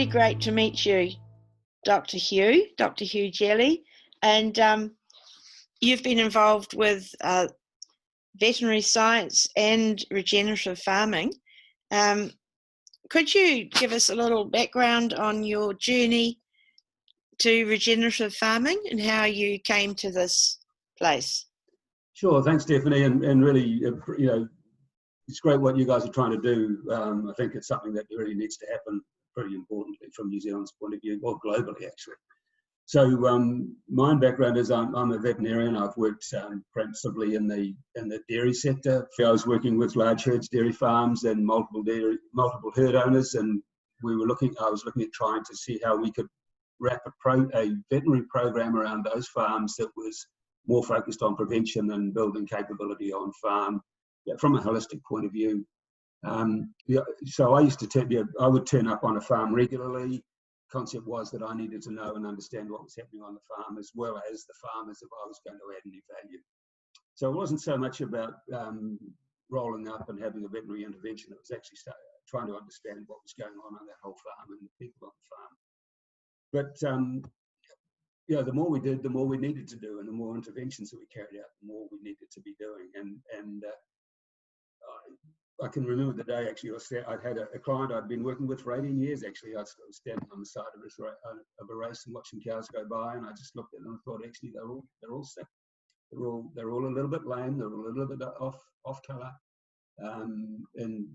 really great to meet you, Dr. Hugh Jellie, and you've been involved with veterinary science and regenerative farming. Could you give us a little background on your journey to regenerative farming and how you came to this place? Sure, thanks, Stephanie, and really, it's great what you guys are trying to do. I think it's something that really needs to happen pretty importantly from New Zealand's point of view, or globally actually. So my background is I'm a veterinarian. I've worked principally in the dairy sector. I was working with large herds, dairy farms, and multiple herd owners, and I was looking at trying to see how we could wrap a veterinary program around those farms that was more focused on prevention and building capability on farm, from a holistic point of view. So I would turn up on a farm regularly. Concept was that I needed to know and understand what was happening on the farm, as well as the farmers, if I was going to add any value. So it wasn't so much about rolling up and having a veterinary intervention. It was actually trying to understand what was going on that whole farm and the people on the farm. But the more we did, the more we needed to do, and the more interventions that we carried out, the more we needed to be doing. And I can remember the day actually. I had a client I'd been working with for 18 years. Actually, I was standing on the side of a race and watching cows go by, and I just looked at them and thought, actually, they're all sick. They're all a little bit lame. They're all a little bit off colour, and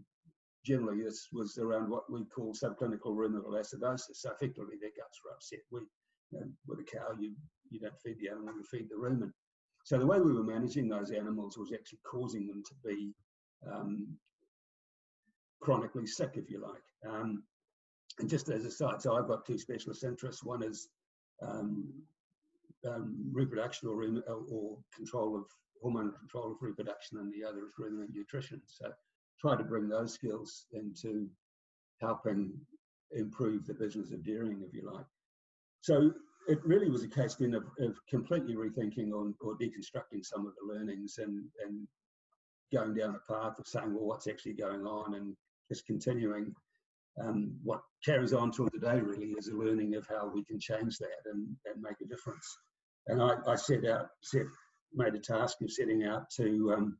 generally this was around what we call subclinical ruminal acidosis. So effectively, their guts were upset. With a cow, you don't feed the animal, you feed the rumen. So the way we were managing those animals was actually causing them to be chronically sick, if you like. And just as a side, so I've got two specialist interests. One is reproduction or control of hormone control of reproduction, and the other is ruminant nutrition. So try to bring those skills into helping improve the business of dairying, if you like. So it really was a case then of completely rethinking or deconstructing some of the learnings and going down a path of saying, well, what's actually going on, and just continuing what carries on till today really is a learning of how we can change that and make a difference. And I made a task of setting out to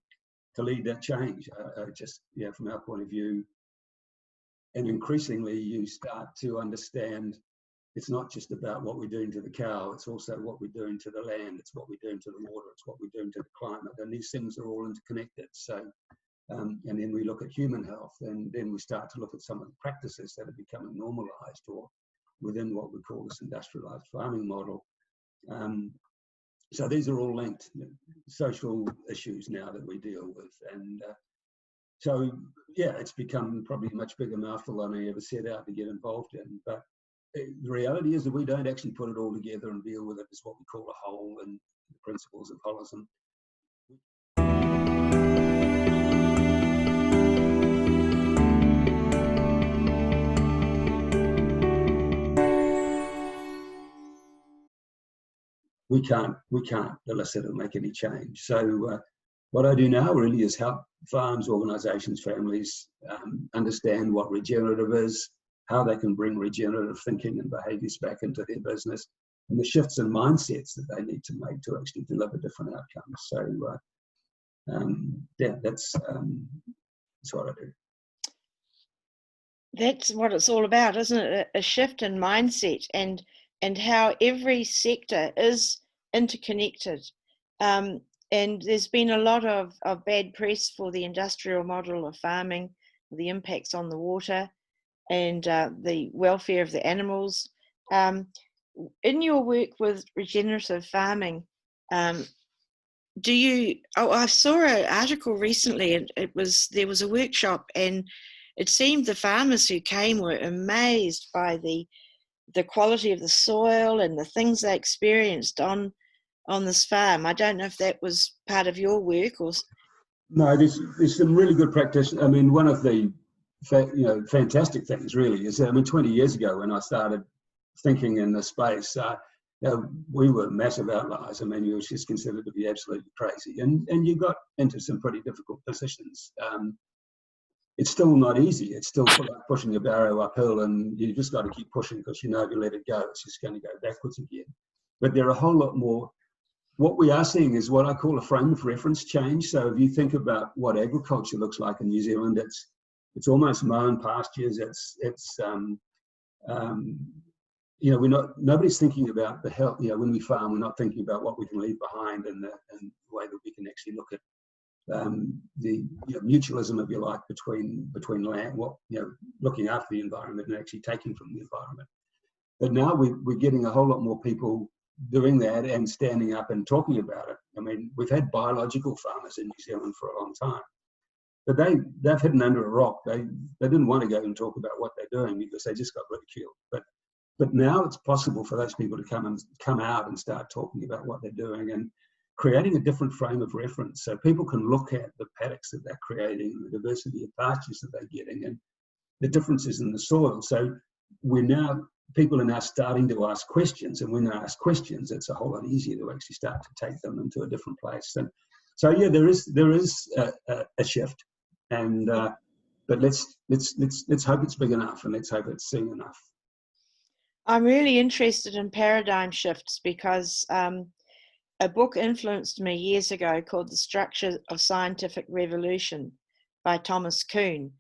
lead that change. From our point of view, and increasingly you start to understand it's not just about what we're doing to the cow, it's also what we're doing to the land, it's what we're doing to the water, it's what we're doing to the climate, and these things are all interconnected. So, and then we look at human health, and then we start to look at some of the practices that are becoming normalised or within what we call this industrialised farming model. So these are all linked social issues now that we deal with, and so it's become probably a much bigger mouthful than I ever set out to get involved in, but the reality is that we don't actually put it all together and deal with it as what we call a whole and the principles of holism. We can't elicit or make any change. So what I do now really is help farms, organisations, families understand what regenerative is, how they can bring regenerative thinking and behaviours back into their business, and the shifts in mindsets that they need to make to actually deliver different outcomes. So, that's what I do. That's what it's all about, isn't it? A shift in mindset and how every sector is interconnected. And there's been a lot of bad press for the industrial model of farming, the impacts on the water, and the welfare of the animals. In your work with regenerative farming, I saw an article recently, and there was a workshop, and it seemed the farmers who came were amazed by the quality of the soil and the things they experienced on this farm. I don't know if that was part of your work or. No, there's some really good practice. I mean, one of the fantastic things really is, 20 years ago when I started thinking in this space, we were massive outliers. You were just considered to be absolutely crazy, and you got into some pretty difficult positions. it's still not easy. It's still like pushing a barrow uphill, and you just got to keep pushing, because you know if you let it go, it's just going to go backwards again. But there are a whole lot more. What we are seeing is what I call a frame of reference change. So if you think about what agriculture looks like in New Zealand, it's almost mown pastures. You know, nobody's thinking about the health. You know, when we farm, we're not thinking about what we can leave behind, and the way that we can actually look at the mutualism, if you like, between land, looking after the environment and actually taking from the environment. But now we're getting a whole lot more people doing that and standing up and talking about it. I mean, we've had biological farmers in New Zealand for a long time, but they've hidden under a rock. They didn't want to go and talk about what they're doing because they just got ridiculed. But now it's possible for those people to come out and start talking about what they're doing, and creating a different frame of reference, so people can look at the paddocks that they're creating, the diversity of pastures that they're getting, and the differences in the soil. So people are now starting to ask questions, and when they ask questions, it's a whole lot easier to actually start to take them into a different place. And so yeah, there is a shift, and but let's hope it's big enough, and let's hope it's seen enough. I'm really interested in paradigm shifts because a book influenced me years ago called The Structure of Scientific Revolution by Thomas Kuhn.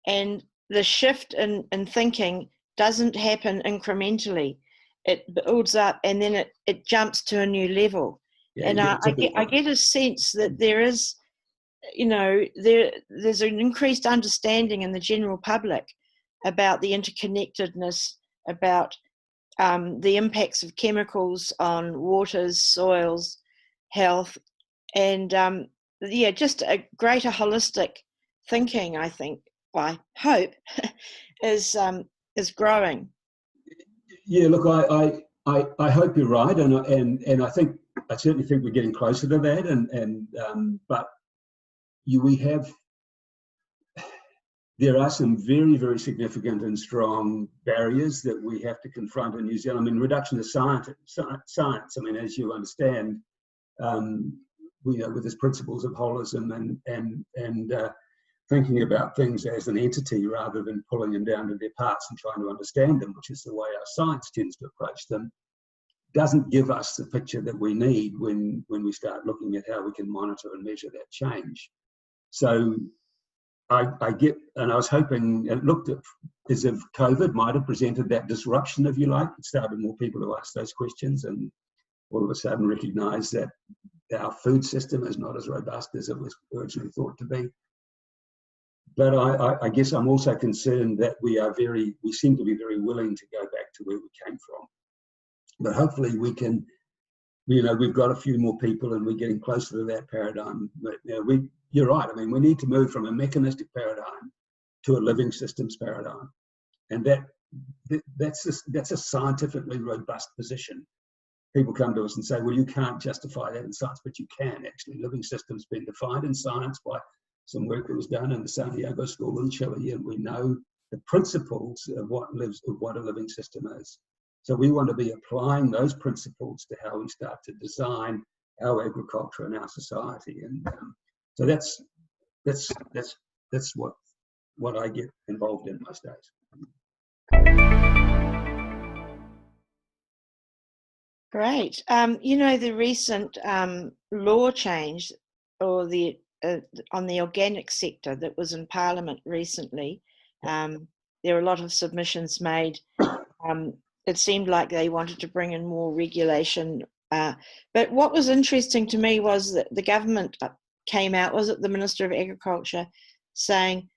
And the shift in thinking doesn't happen incrementally. It builds up and then it jumps to a new level. Yeah, and I get a sense that there is, there's an increased understanding in the general public about the interconnectedness, about the impacts of chemicals on waters, soils, health, and just a greater holistic thinking, I think, I hope, is growing. Yeah, look, I hope you're right, and I certainly think we're getting closer to that, but there are some very, very significant and strong barriers that we have to confront in New Zealand. I mean, reduction of science. I mean, as you understand, with its principles of holism and thinking about things as an entity rather than pulling them down to their parts and trying to understand them, which is the way our science tends to approach them, doesn't give us the picture that we need when we start looking at how we can monitor and measure that change. So I get, and I was hoping, it looked as if COVID might have presented that disruption, if you like. It started more people to ask those questions and all of a sudden recognize that our food system is not as robust as it was originally thought to be. But I guess I'm also concerned that we seem to be very willing to go back to where we came from. But hopefully we can, we've got a few more people and we're getting closer to that paradigm. But you're right. I mean, we need to move from a mechanistic paradigm to a living systems paradigm. And that's a scientifically robust position. People come to us and say, well, you can't justify that in science, but you can actually. Living systems been defined in science by some work that was done in the Santiago School in Chile, and we know the principles of what a living system is. So we want to be applying those principles to how we start to design our agriculture and our society, and so that's what I get involved in most days. Great. The recent law change, or on the organic sector that was in Parliament recently, there were a lot of submissions made. It seemed like they wanted to bring in more regulation. But what was interesting to me was that the government came out, was it the Minister of Agriculture, saying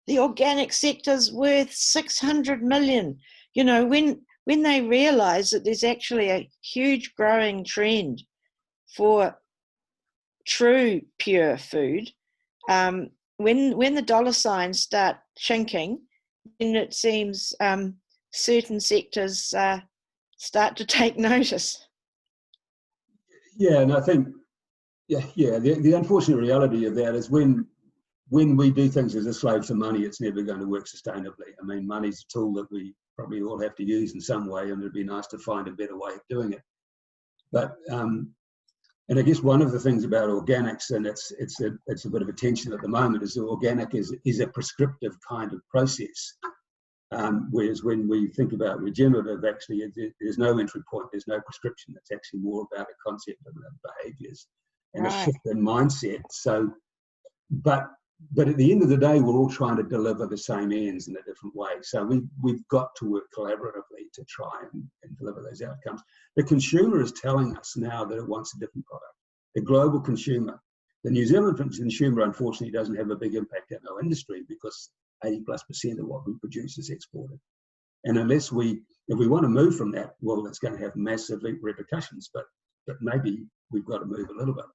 the organic sector's worth 600 million. When they realise that there's actually a huge growing trend for true pure food, when the dollar signs start chinking, then it seems certain sectors start to take notice. Yeah, and I think, the unfortunate reality of that is when we do things as a slave to money, it's never going to work sustainably. I mean, money's a tool that we probably all have to use in some way, and it'd be nice to find a better way of doing it. But And I guess one of the things about organics, and it's a bit of a tension at the moment, is that organic is a prescriptive kind of process. Whereas when we think about regenerative, actually, there's no entry point, there's no prescription. It's actually more about a concept of behaviours and a shift in mindset. So, but at the end of the day, we're all trying to deliver the same ends in a different way. So we've got to work collaboratively to try and deliver those outcomes. The consumer is telling us now that it wants a different product. The global consumer. The New Zealand consumer, unfortunately, doesn't have a big impact in our industry because 80+% of what we produce is exported. And if we want to move from that, well, it's going to have massive repercussions, but maybe we've got to move a little bit.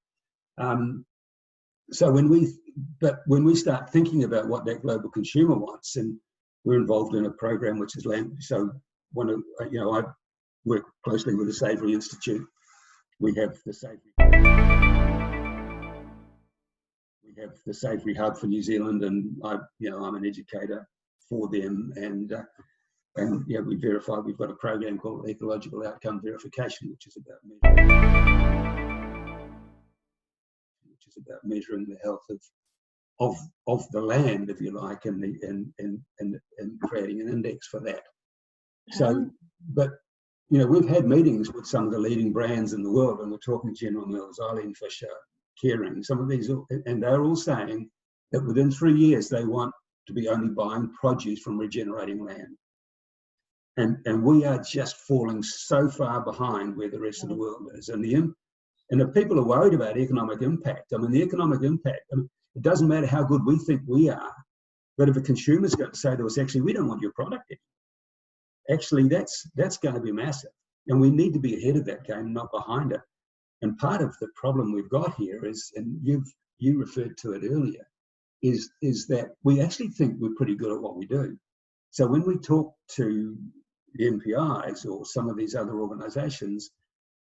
So when we start thinking about what that global consumer wants, and we're involved in a program which is I work closely with the Savoury Institute. We have the Savoury Hub for New Zealand, and I'm an educator for them, and we verify. We've got a program called Ecological Outcome Verification, which is about measuring the health of the land, if you like, and creating an index for that. So, but we've had meetings with some of the leading brands in the world, and we're talking General Mills, Eileen Fisher, Kering, some of these, and they're all saying that within 3 years they want to be only buying produce from regenerating land. And we are just falling so far behind where the rest of the world is. And if people are worried about economic impact, the economic impact, it doesn't matter how good we think we are, but if a consumer's going to say to us, actually, we don't want your product anymore, actually, that's going to be massive. And we need to be ahead of that game, not behind it. And part of the problem we've got here is, and you referred to it earlier, is that we actually think we're pretty good at what we do. So when we talk to the MPIs or some of these other organisations,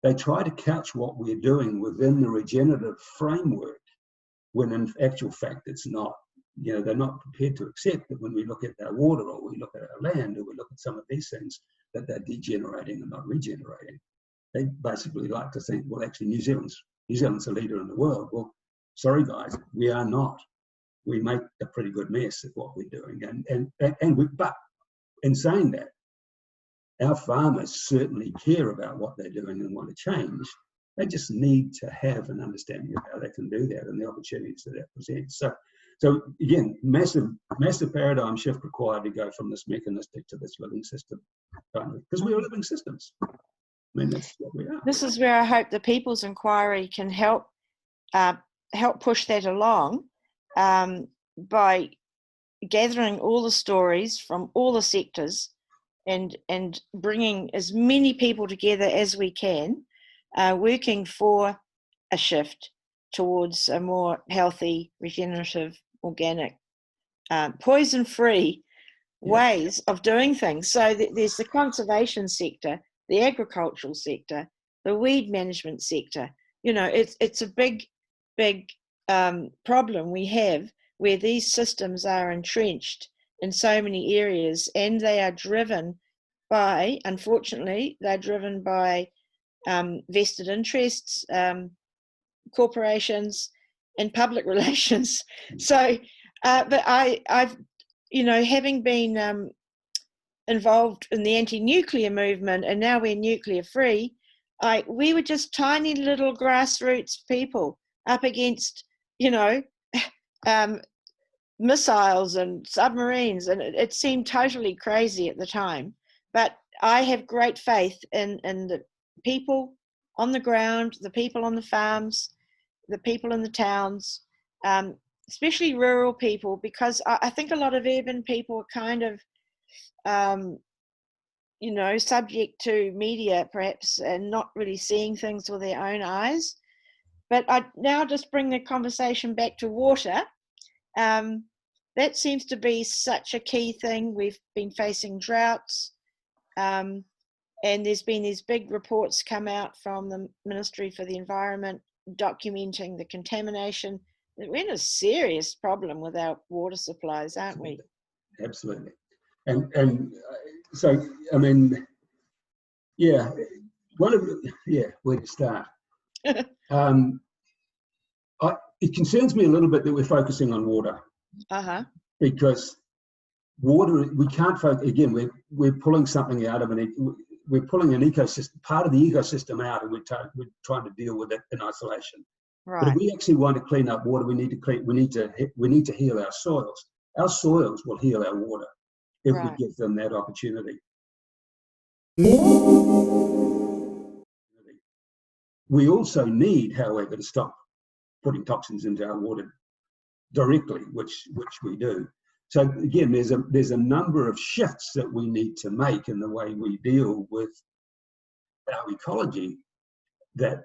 they try to couch what we're doing within the regenerative framework, when in actual fact it's not. They're not prepared to accept that when we look at our water, or we look at our land, or we look at some of these things, that they're degenerating and not regenerating. They basically like to think, well, actually, New Zealand's a leader in the world. Well, sorry guys, we are not. We make a pretty good mess of what we're doing, but in saying that, our farmers certainly care about what they're doing and want to change. They just need to have an understanding of how they can do that and the opportunities that presents. So again, massive paradigm shift required to go from this mechanistic to this living system, because we are living systems. That's what we are. This is where I hope the People's Inquiry can help push that along by gathering all the stories from all the sectors and bringing as many people together as we can, working for a shift towards a more healthy, regenerative, organic, poison-free ways of doing things. So there's the conservation sector, the agricultural sector, the weed management sector. It's a big problem we have, where these systems are entrenched in so many areas, and they are driven by, unfortunately, vested interests, corporations, and public relations. So, but I've having been involved in the anti-nuclear movement, and now we're nuclear free, we were just tiny little grassroots people up against, missiles and submarines, and it seemed totally crazy at the time. But I have great faith in the people on the ground, the people on the farms, the people in the towns, especially rural people, because I think a lot of urban people are kind of, subject to media perhaps, and not really seeing things with their own eyes. But I now just bring the conversation back to water. That seems to be such a key thing. We've been facing droughts, and there's been these big reports come out from the Ministry for the Environment documenting the contamination. We're in a serious problem with our water supplies, aren't we? Absolutely. And so, where to start? It concerns me a little bit that we're focusing on water, because water, we can't focus, again, we're pulling something out of we're pulling an ecosystem, part of the ecosystem out, and we're trying to deal with it in isolation. Right. But if we actually want to clean up water, we need to heal our soils. Our soils will heal our water if we give them that opportunity. We also need, however, to stop putting toxins into our water directly, which we do. So again, there's a number of shifts that we need to make in the way we deal with our ecology that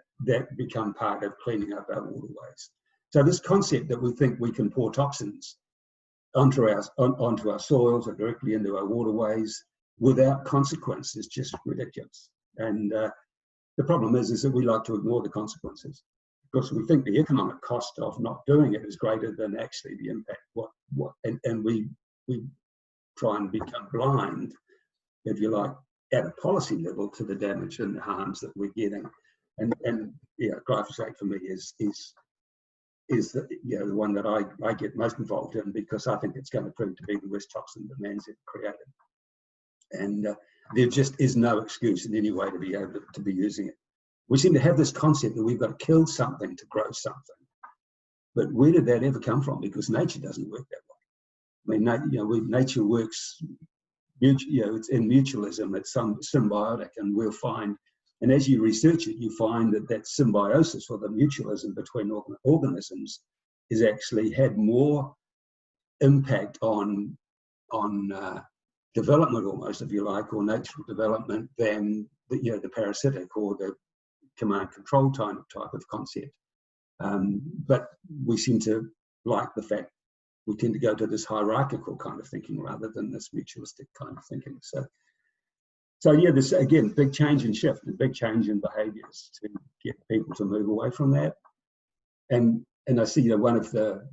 become part of cleaning up our waterways. So this concept that we think we can pour toxins onto our soils or directly into our waterways without consequence is just ridiculous. And the problem is that we like to ignore the consequences, because we think the economic cost of not doing it is greater than actually the impact. And we try and become blind, if you like, at a policy level to the damage and the harms that we're getting. And yeah, glyphosate for me is the one that I get most involved in, because I think it's going to prove to be the worst toxin that man's ever created. And there just is no excuse in any way to be able to be using it. We seem to have this concept that we've got to kill something to grow something. But where did that ever come from? Because nature doesn't work that way. I mean, nature works, it's in mutualism, it's symbiotic, and we'll find, and as you research it, you find that symbiosis, or the mutualism between organisms, is actually had more impact on development, almost, if you like, or natural development, than the parasitic or the command control type of concept. But we seem to like the fact we tend to go to this hierarchical kind of thinking rather than this mutualistic kind of thinking. So yeah, this again, big change in shift and big change in behaviours to get people to move away from that. And I see one of the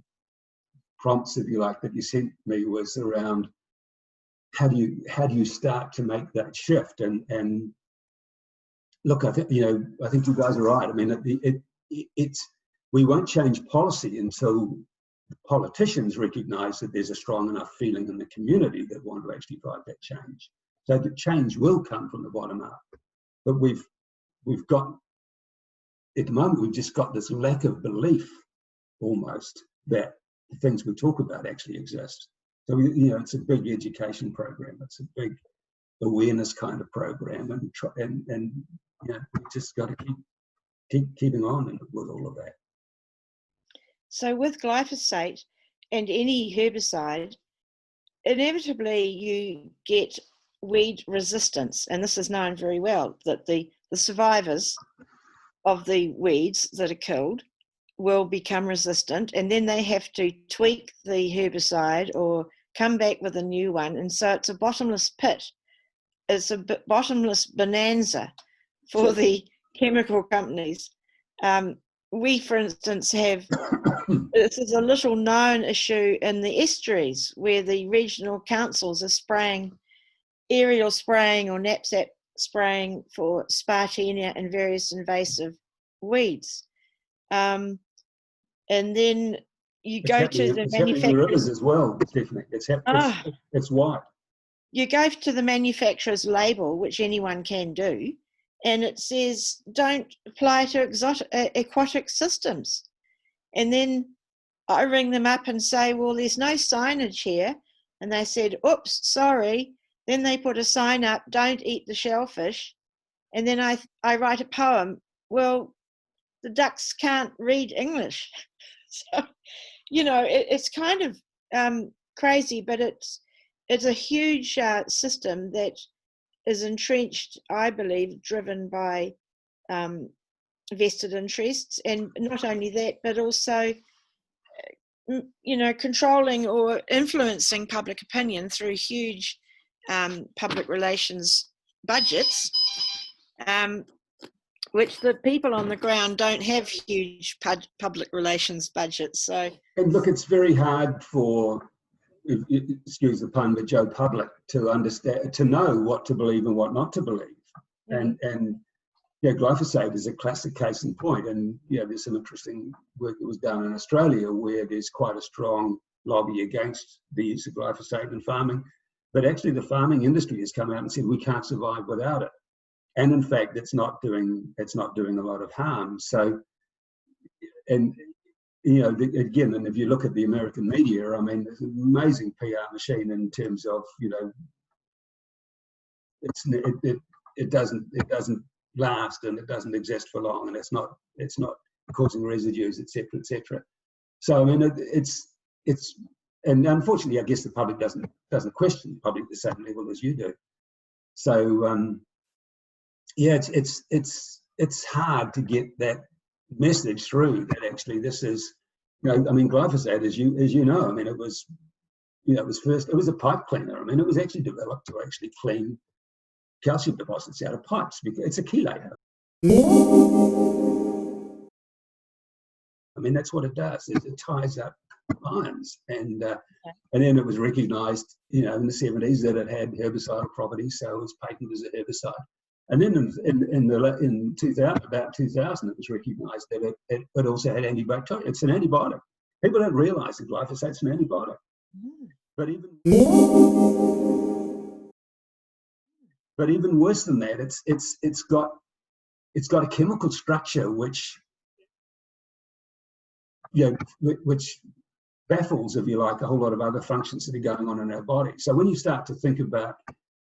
prompts, if you like, that you sent me was around how do you start to make that shift? And look, I think you guys are right. I mean, we won't change policy until politicians recognise that there's a strong enough feeling in the community that want to actually drive that change. So the change will come from the bottom up. But we've got, at the moment, we've just got this lack of belief, almost, that the things we talk about actually exist. So it's a big education program. It's a big awareness kind of program, and we just got to keep keeping on with all of that. So with glyphosate and any herbicide, inevitably you get weed resistance, and this is known very well, that the survivors of the weeds that are killed will become resistant, and then they have to tweak the herbicide or come back with a new one, and so it's a bottomless pit. It's a bottomless bonanza for the chemical companies. We, for instance, have, this is a little known issue in the estuaries, where the regional councils are spraying, aerial spraying or knapsack spraying for Spartina and various invasive weeds. And then you go to the manufacturers as well, Stephanie. It's wide. You go to the manufacturer's label, which anyone can do, and it says don't apply to aquatic systems. And then I ring them up and say, well, there's no signage here. And they said, oops, sorry. Then they put a sign up, don't eat the shellfish. And then I write a poem. Well, the ducks can't read English. So, it's kind of crazy, but it's a huge system that is entrenched, I believe, driven by vested interests. And not only that, but also, controlling or influencing public opinion through huge public relations budgets, which the people on the ground don't have huge public relations budgets. So, and look, it's very hard for, excuse the pun, but Joe Public to understand, to know what to believe and what not to believe. And glyphosate is a classic case in point. And there's some interesting work that was done in Australia where there's quite a strong lobby against the use of glyphosate in farming. But actually the farming industry has come out and said we can't survive without it. And in fact, it's not doing a lot of harm. So, and again, and if you look at the American media, I mean, it's an amazing PR machine in terms of, it doesn't last and it doesn't exist for long, and it's not causing residues, etc., etc. So I mean, and unfortunately, I guess the public doesn't question the public at the same level as you do. So it's hard to get that message through that actually this is, I mean, glyphosate, as you know, I mean, it was a pipe cleaner. I mean, it was actually developed to actually clean calcium deposits out of pipes because it's a chelator. I mean, that's what it does. It ties up ions, and then it was recognised, in the 70s that it had herbicidal properties, so it was patented as a herbicide. And then in 2000, about 2000, it was recognised that it also had antibiotic. It's an antibiotic. People don't realise that glyphosate's an antibiotic. But even worse than that, it's got a chemical structure which baffles, if you like, a whole lot of other functions that are going on in our body. So when you start to think about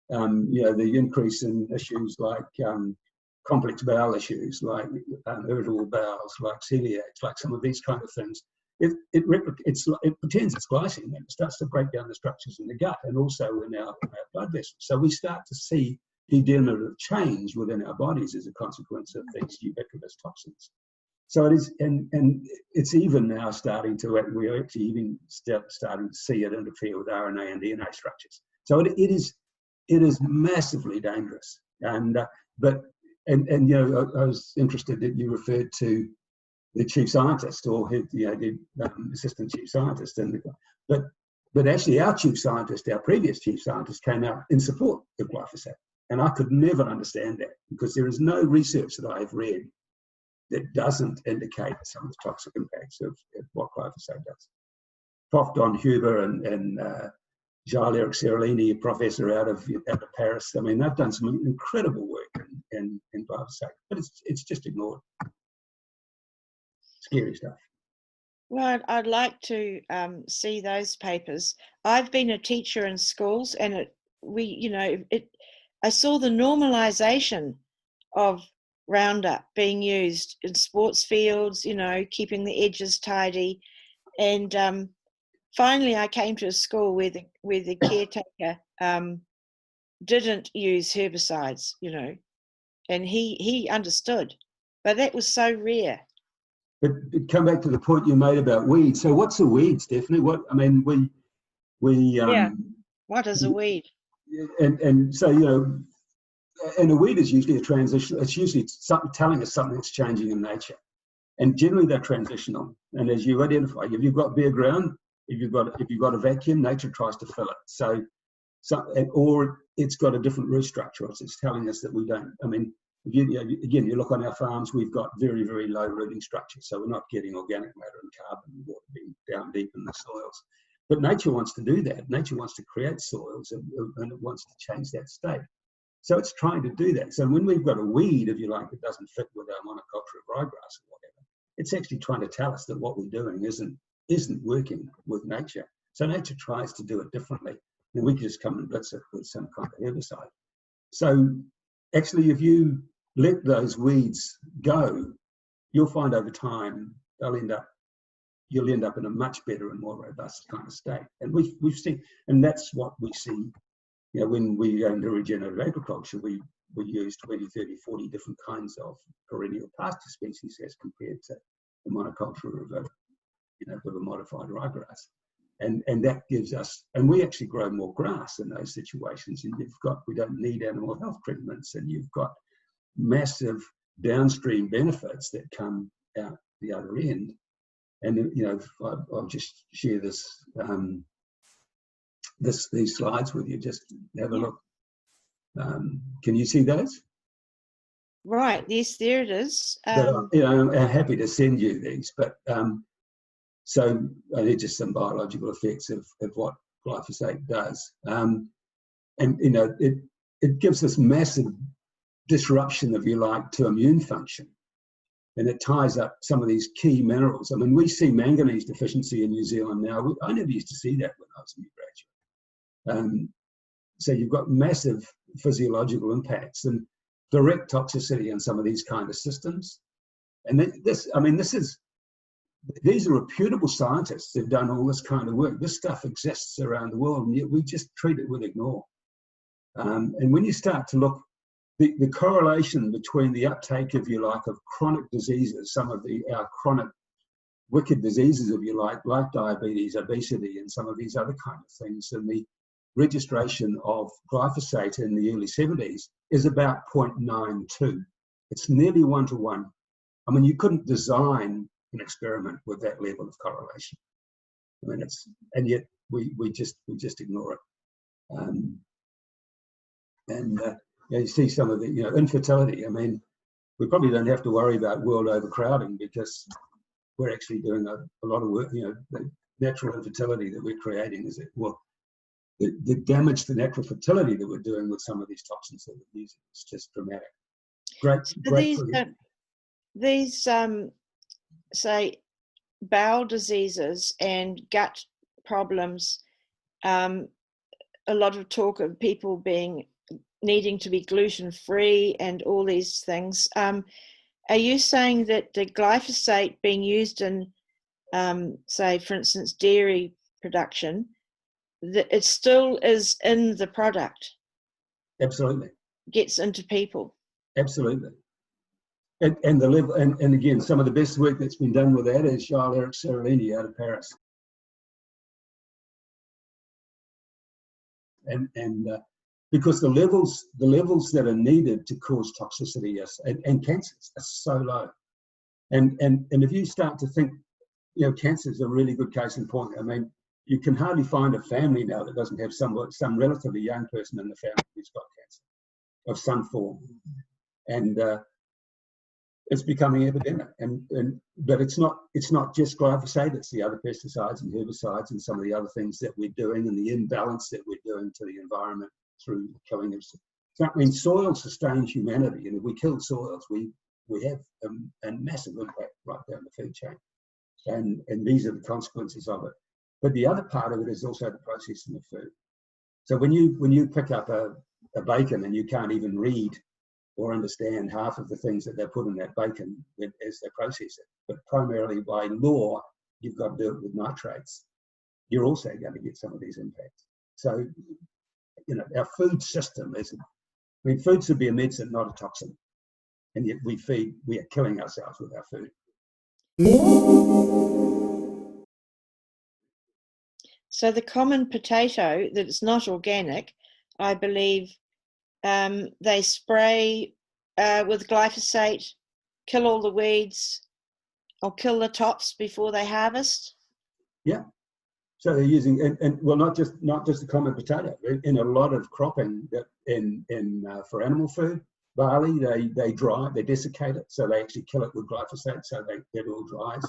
the increase in issues like complex bowel issues, like irritable bowels, like celiacs, like some of these kind of things, it pretends it's glycine and it starts to break down the structures in the gut and also in our blood vessels. So we start to see degenerative change within our bodies as a consequence of these ubiquitous toxins. So it is, and it's even now starting to, we're actually even starting to see it interfere with RNA and DNA structures. So it is massively dangerous. And I was interested that you referred to the chief scientist or the assistant chief scientist, but actually our chief scientist, our previous chief scientist, came out in support of glyphosate, and I could never understand that because there is no research that I've read that doesn't indicate some of the toxic impacts of what glyphosate does. Prof. Don Huber and Jean-Luc Cerulini, a professor out of Paris, I mean, they've done some incredible work in glyphosate, but it's just ignored. Scary stuff. Well, I'd like to see those papers. I've been a teacher in schools, and I saw the normalization of Roundup being used in sports fields, keeping the edges tidy. And finally, I came to a school where the caretaker didn't use herbicides, and he understood. But that was so rare. But come back to the point you made about weeds. So what's a weed, Stephanie? What is a weed? And so and a weed is usually a transition. It's usually telling us something that's changing in nature, and generally they're transitional. And as you identify, if you've got bare ground, if you've got a vacuum, nature tries to fill it. Or it's got a different root structure. It's telling us that we don't. I mean, you look on our farms, we've got very, very low rooting structure, so we're not getting organic matter and carbon and water being down deep in the soils. But nature wants to do that. Nature wants to create soils and it wants to change that state. So it's trying to do that. So when we've got a weed, if you like, that doesn't fit with our monoculture of ryegrass or whatever, it's actually trying to tell us that what we're doing isn't working with nature. So nature tries to do it differently. And we can just come and blitz it with some kind of herbicide. So actually, if you let those weeds go, you'll find over time you'll end up in a much better and more robust kind of state. And we've seen, and that's what we see. When we go into regenerative agriculture, we use 20, 30, 40 different kinds of perennial pasture species as compared to the monoculture of a modified ryegrass. And that gives us, and we actually grow more grass in those situations. And we don't need animal health treatments, and you've got massive downstream benefits that come out the other end. And I'll just share this. These slides with you, just have a look. Can you see those? Right. Yes, there it is. But I'm happy to send you these. But so they're just some biological effects of what glyphosate does. And it gives this massive disruption, if you like, to immune function. And it ties up some of these key minerals. I mean, we see manganese deficiency in New Zealand now. I never used to see that when I was a new graduate. So you've got massive physiological impacts and direct toxicity in some of these kind of systems. And these are reputable scientists who've done all this kind of work. This stuff exists around the world, and yet we just treat it with ignore. And when you start to look, the correlation between the uptake, if you like, of chronic diseases, some of our chronic wicked diseases, if you like diabetes, obesity, and some of these other kind of things, and the registration of glyphosate in the early 70s is about 0.92. It's nearly 1-to-1. I mean, you couldn't design an experiment with that level of correlation. I mean, and yet we just ignore it. You see some of the infertility. I mean, we probably don't have to worry about world overcrowding because we're actually doing a lot of work. The natural infertility that we're creating is the damage to natural fertility that we're doing with some of these toxins that we're using is just dramatic. Great. These say bowel diseases and gut problems, a lot of talk of people needing to be gluten-free and all these things. Are you saying that the glyphosate being used in, say, for instance, dairy production, that it still is in the product? Absolutely. Gets into people. Absolutely. And the level, and again, some of the best work that's been done with that is Charles-Eric Seralini out of Paris. And because the levels that are needed to cause toxicity and cancers are so low. And if you start to think, cancer is a really good case in point. I mean, you can hardly find a family now that doesn't have some relatively young person in the family who's got cancer of some form. And it's becoming epidemic. But it's not just glyphosate, it's the other pesticides and herbicides and some of the other things that we're doing and the imbalance that we're doing to the environment through killing of. So, I mean, soil sustains humanity, and if we kill soils, we have a massive impact right down the food chain. And these are the consequences of it. But the other part of it is also the processing of food. So when you pick up a bacon and you can't even read or understand half of the things that they put in that bacon as they process it, but primarily by law, you've got to do it with nitrates, you're also going to get some of these impacts. So, our food system food should be a medicine, not a toxin. And yet we are killing ourselves with our food. So the common potato that's not organic, I believe, they spray with glyphosate, kill all the weeds, or kill the tops before they harvest. Yeah. So they're using, and well, not just the common potato. In a lot of cropping that for animal food, barley, they desiccate it, so they actually kill it with glyphosate, so it all dries,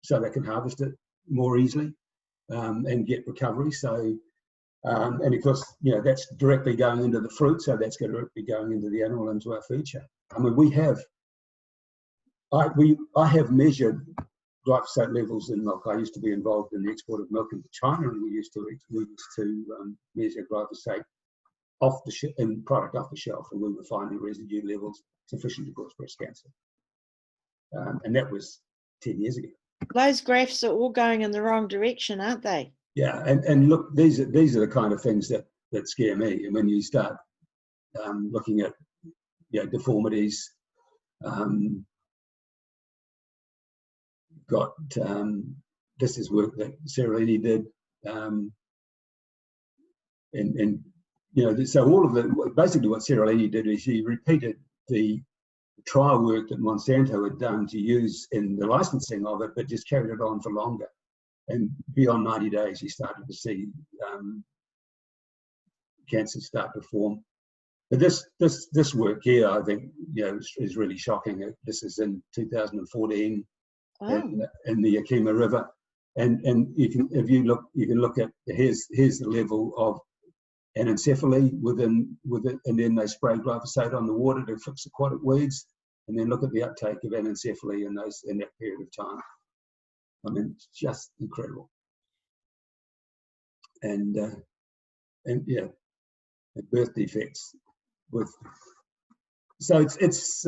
so they can harvest it more easily and get recovery. So, and of course, that's directly going into the fruit, so that's directly going into the animal, into our food chain. I mean, I have measured glyphosate levels in milk. I used to be involved in the export of milk into China, and we used to measure glyphosate product off the shelf, and we were finding residue levels sufficient to cause breast cancer. And that was 10 years ago. Those graphs are all going in the wrong direction, aren't they? Yeah, and look, these are the kind of things that scare me. And when you start looking at deformities, this is work that Seralini did, so all of basically what Seralini did is he repeated the trial work that Monsanto had done to use in the licensing of it, but just carried it on for longer. And beyond 90 days, he started to see cancers start to form. But this work here, I think, is really shocking. This is in 2014 in the Yakima River, and if you look at here's the level of anencephaly within, and then they spray glyphosate on the water to fix aquatic weeds, and then look at the uptake of anencephaly in that period of time. I mean, it's just incredible. And yeah, birth defects so it's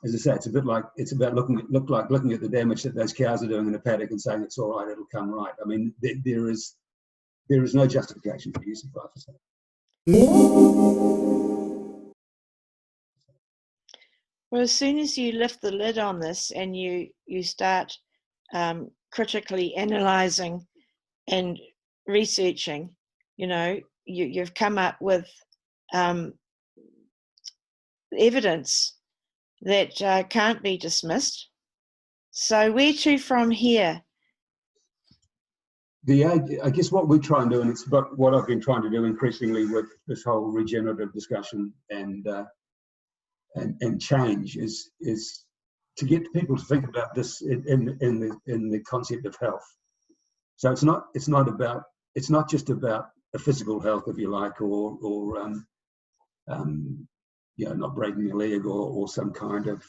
as I say, it's about looking at the damage that those cows are doing in a paddock and saying it's all right, it'll come right. I mean, there is no justification for use of glyphosate. Well, as soon as you lift the lid on this and you start critically analysing and researching, you've come up with evidence that can't be dismissed. So where to from here? I guess what we try and do, and it's what I've been trying to do increasingly with this whole regenerative discussion and change, is to get people to think about this in the concept of health. So it's not just about a physical health, if you like, or not breaking a leg or some kind of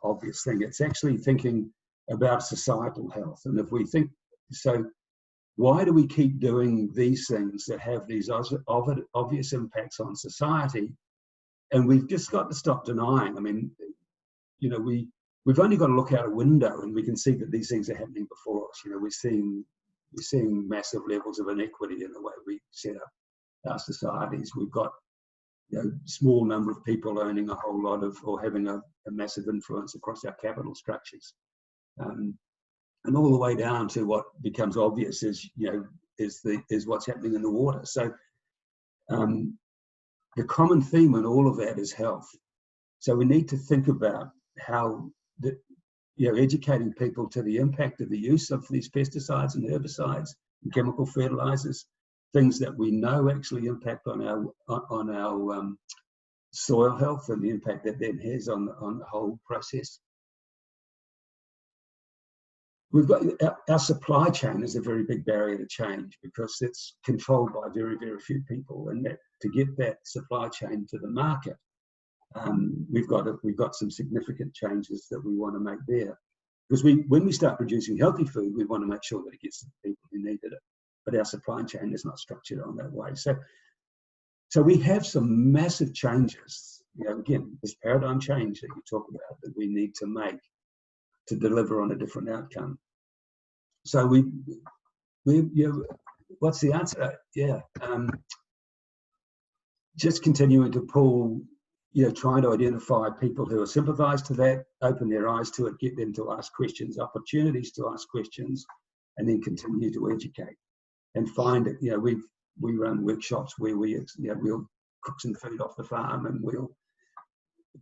obvious thing. It's actually thinking about societal health. And if we think so, why do we keep doing these things that have these obvious impacts on society? And we've just got to stop denying. I mean, we've only got to look out a window and we can see that these things are happening before us. We're seeing massive levels of inequity in the way we set up our societies. We've got small number of people owning a whole lot of, or having a massive influence across our capital structures, and all the way down to what becomes obvious is what's happening in the water. So the common theme in all of that is health. So we need to think about how educating people to the impact of the use of these pesticides and herbicides and chemical fertilizers, things that we know actually impact on our soil health and the impact that then has on the whole process. We've got our supply chain is a very big barrier to change because it's controlled by very, very few people, and that to get that supply chain to the market, we've got some significant changes that we want to make there. Because when we start producing healthy food, we want to make sure that it gets to the people who needed it. But our supply chain is not structured on that way. So we have some massive changes. Again, this paradigm change that you talk about that we need to make to deliver on a different outcome. So what's the answer? Yeah, just continuing to pull, trying to identify people who are sympathise to that, open their eyes to it, get them to ask questions, opportunities to ask questions, and then continue to educate and find it. We run workshops where we'll cook some food off the farm and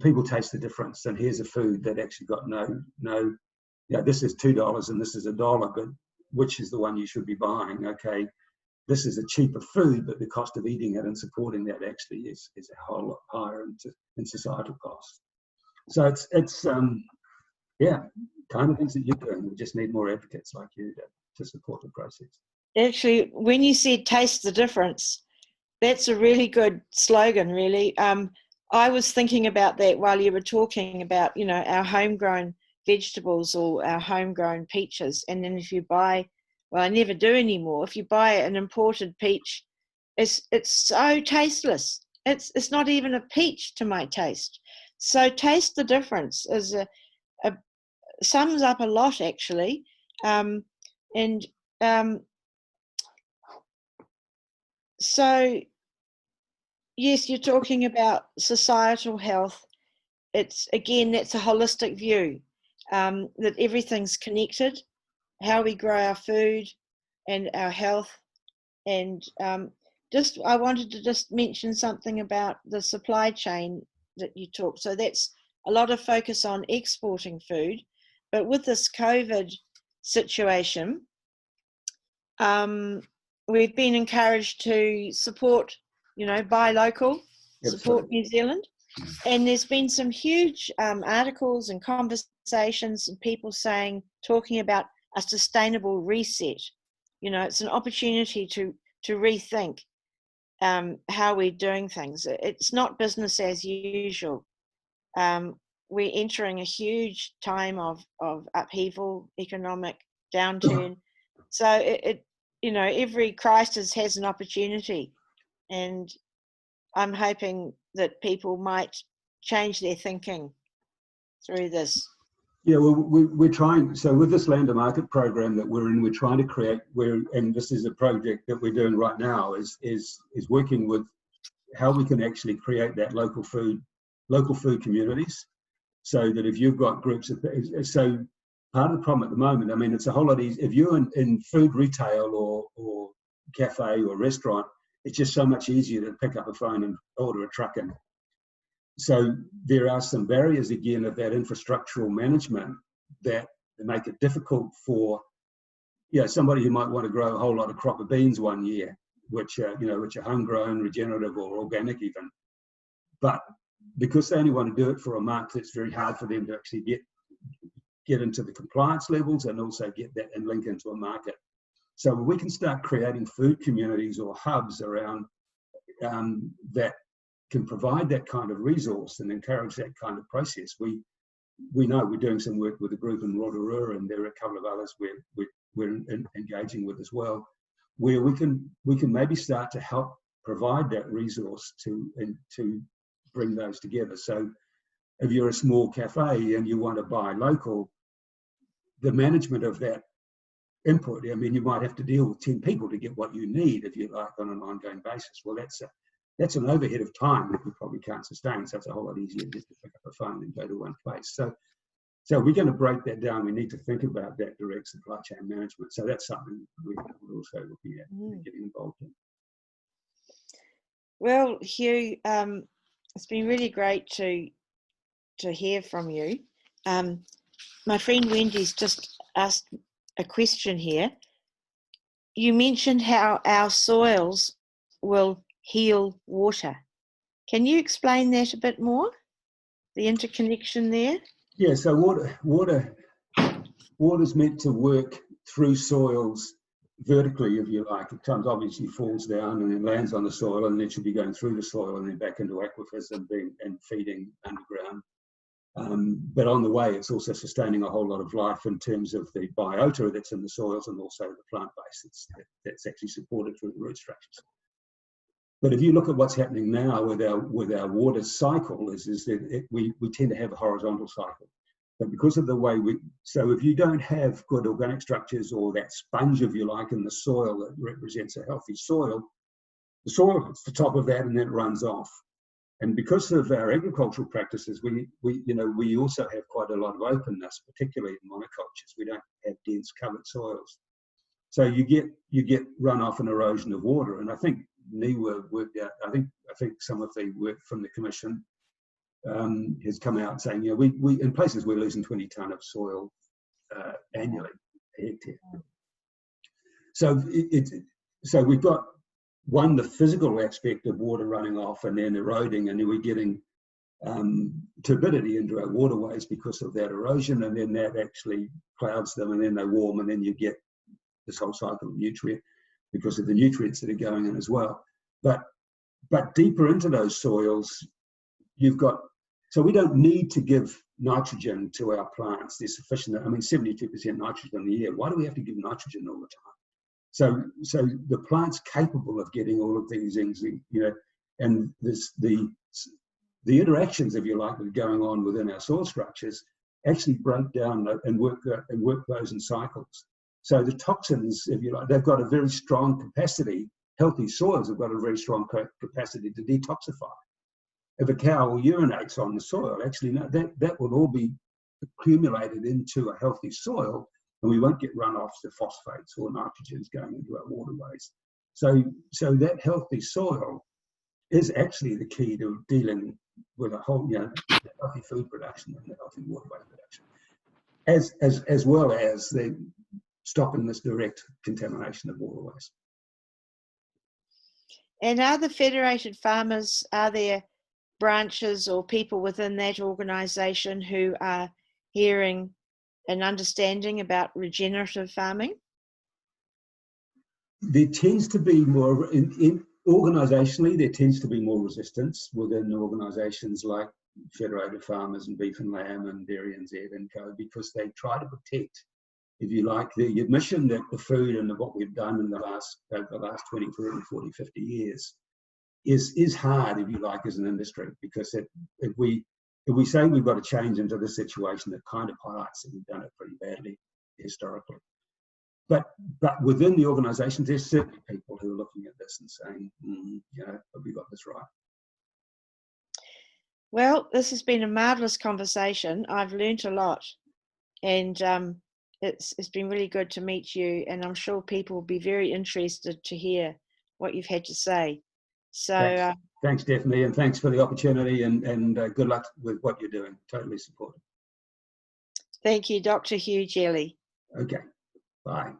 people taste the difference. And here's a food that actually got no. This is $2 and this is $1, but which is the one you should be buying? Okay, this is a cheaper food, but the cost of eating it and supporting that actually is a whole lot higher in societal costs. So it's kind of things that you're doing. We just need more advocates like you to support the process. Actually, when you said taste the difference, that's a really good slogan, really. I was thinking about that while you were talking about, our homegrown vegetables or our homegrown peaches. And then if you buy, well, I never do anymore, if you buy an imported peach, it's so tasteless. It's not even a peach to my taste. So taste the difference is sums up a lot, actually. So yes, you're talking about societal health. That's a holistic view, that everything's connected, how we grow our food and our health. And I wanted to just mention something about the supply chain that you talked. So that's a lot of focus on exporting food, but with this COVID situation, we've been encouraged to support, buy local support New Zealand. And there's been some huge articles and conversations and people talking about a sustainable reset. You know, it's an opportunity to rethink how we're doing things. It's not business as usual. We're entering a huge time of upheaval, economic downturn. So you know, every crisis has an opportunity, and I'm hoping that people might change their thinking through this. Yeah, well, we're trying. So with this land to market program that we're in, we're trying to create. And this is a project that we're doing right now. Is working with how we can actually create that local food communities, so that if you've got groups of, so part of the problem at the moment, I mean, it's a whole lot easier if you're in food retail or cafe or restaurant. It's just so much easier to pick up a phone and order a truck in. So there are some barriers again of that infrastructural management that make it difficult for, somebody who might want to grow a whole lot of crop of beans one year, which are homegrown, regenerative, or organic even. But because they only want to do it for a month, it's very hard for them to actually get into the compliance levels and also get that and link into a market. So we can start creating food communities or hubs around that can provide that kind of resource and encourage that kind of process. We know we're doing some work with a group in Rotorua, and there are a couple of others we're engaging with as well, where we can maybe start to help provide that resource to bring those together. So if you're a small cafe and you want to buy local, the management of that input, I mean, you might have to deal with 10 people to get what you need, if you like, on an ongoing basis. Well, that's an overhead of time that we probably can't sustain. So it's a whole lot easier just to pick up a phone and go to one place. So we're going to break that down. We need to think about that direct supply chain management. So that's something we're also looking at getting involved in. Well, Hugh, it's been really great to hear from you. My friend Wendy's just asked a question here. You mentioned how our soils will heal water. Can you explain that a bit more? The interconnection there? Yeah, so water's meant to work through soils vertically, if you like. At times obviously falls down and then lands on the soil, and it should be going through the soil and then back into aquifers and feeding underground. But on the way, it's also sustaining a whole lot of life in terms of the biota that's in the soils and also the plant base that's actually supported through the root structures. But if you look at what's happening now with our water cycle, is that we tend to have a horizontal cycle. But because of the way so if you don't have good organic structures or that sponge, if you like, in the soil that represents a healthy soil, the soil hits the top of that and then it runs off. And because of our agricultural practices, we also have quite a lot of openness, particularly in monocultures. We don't have dense covered soils. So you get runoff and erosion of water. And I think NIWA worked out, I think some of the work from the Commission has come out saying, we in places we're losing 20 tonne of soil annually a hectare. So we've got the physical aspect of water running off and then eroding, and then we're getting turbidity into our waterways because of that erosion, and then that actually clouds them, and then they warm, and then you get this whole cycle of nutrient because of the nutrients that are going in as well. But deeper into those soils, so we don't need to give nitrogen to our plants. There's sufficient, 72% nitrogen in the year. Why do we have to give nitrogen all the time? So the plant's capable of getting all of these things, and the interactions, if you like, that are going on within our soil structures actually break down and work those in cycles. So the toxins, if you like, they've got a very strong capacity. Healthy soils have got a very strong capacity to detoxify. If a cow urinates on the soil, actually, that will all be accumulated into a healthy soil, and we won't get runoffs of phosphates or nitrogens going into our waterways. So that healthy soil is actually the key to dealing with a whole, healthy food production and healthy waterway production, as well as the stopping this direct contamination of waterways. And are the federated farmers, are there branches or people within that organisation who are hearing and understanding about regenerative farming? There tends to be more, organisationally, there tends to be more resistance within organisations like Federated Farmers and Beef and Lamb and Dairy NZ and Co, because they try to protect, if you like, the admission that the food and what we've done in the last 20, 30, 40, 50 years is hard, if you like, as an industry, because if we say we've got to change into this situation, it kind of highlights that we've done it pretty badly historically. But within the organisations, there's certainly people who are looking at this and saying, you know, have we got this right? Well, this has been a marvellous conversation. I've learnt a lot, and it's been really good to meet you, and I'm sure people will be very interested to hear what you've had to say. So thanks, Daphne, and thanks for the opportunity, and good luck with what you're doing. Totally supportive. Thank you, Dr. Hugh Jellie. Okay, bye.